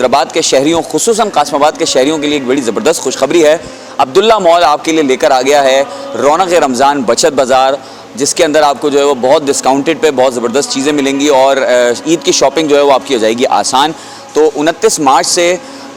हैदराबाद के शहरियों, खुसूसन कासमाबाद के शहरियों के लिए एक बड़ी ज़बरदस्त खुशखबरी है। अब्दुल्ला मॉल आपके लिए लेकर आ गया है रौनक रमज़ान बचत बाज़ार, जिसके अंदर आपको जो है वो बहुत डिस्काउंटेड पे बहुत ज़बरदस्त चीज़ें मिलेंगी और ईद की शॉपिंग जो है वो आपकी हो जाएगी आसान। तो 29 मार्च से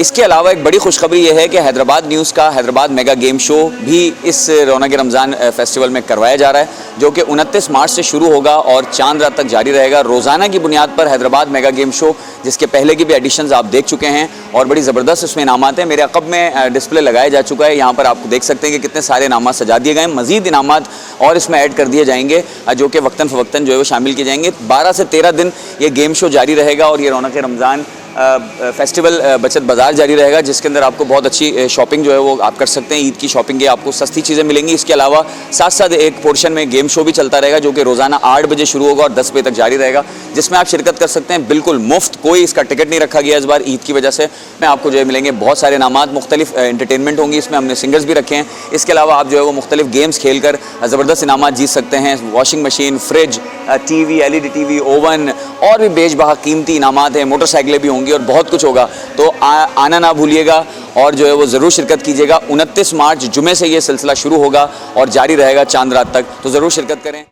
इसके अलावा एक बड़ी खुशखबरी ये है कि हैदराबाद न्यूज़ का हैदराबाद मेगा गेम शो भी इस रौनक रमज़ान फेस्टिवल में करवाया जा रहा है, जो कि 29 मार्च से शुरू होगा और चांद रात तक जारी रहेगा। रोज़ाना की बुनियाद पर हैदराबाद मेगा गेम शो, जिसके पहले की भी एडिशंस आप देख चुके हैं और बड़ी ज़बरदस्त उसमें इनामात हैं। मेरे अक़ब में डिस्प्ले लगाया जा चुका है, यहाँ पर आपको देख सकते हैं कि कितने सारे इनामात सजा दिए गए हैं। मज़ीद इनामात और इसमें ऐड कर दिए जाएंगे, जो कि वक्तन फ़वक्तन जो है वो शामिल किए जाएंगे। 12 से 13 दिन ये गेम शो जारी रहेगा और ये रौनक रमज़ान फेस्टिवल बचत बाज़ार जारी रहेगा, जिसके अंदर आपको बहुत अच्छी शॉपिंग जो है वो आप कर सकते हैं। ईद की शॉपिंग है, आपको सस्ती चीज़ें मिलेंगी। इसके अलावा साथ साथ एक पोर्शन में गेम शो भी चलता रहेगा, जो कि रोज़ाना 8 बजे शुरू होगा और 10 बजे तक जारी रहेगा, जिसमें आप शिरकत कर सकते हैं बिल्कुल मुफ्त। कोई इसका टिकट नहीं रखा गया इस बार ईद की वजह से। में आपको जो है मिलेंगे बहुत सारे इनामात, मुख्तलिफ एंटरटेनमेंट होंगी, इसमें हमने सिंगर्स भी रखे हैं। इसके अलावा आप जो है वो मुख्तलिफ गेम्स खेल कर ज़बरदस्त इनामात जीत सकते हैं। Washing machine, fridge, TV, LED TV, oven और भी बेशबहा कीमती इनामात हैं। मोटरसाइकिलें भी होंगी और बहुत कुछ होगा। तो आना ना भूलिएगा और जो है वो ज़रूर शिरकत कीजिएगा। 29 मार्च जुमे से ये सिलसिला शुरू होगा और जारी रहेगा चांद रात तक, तो ज़रूर शिरकत करें।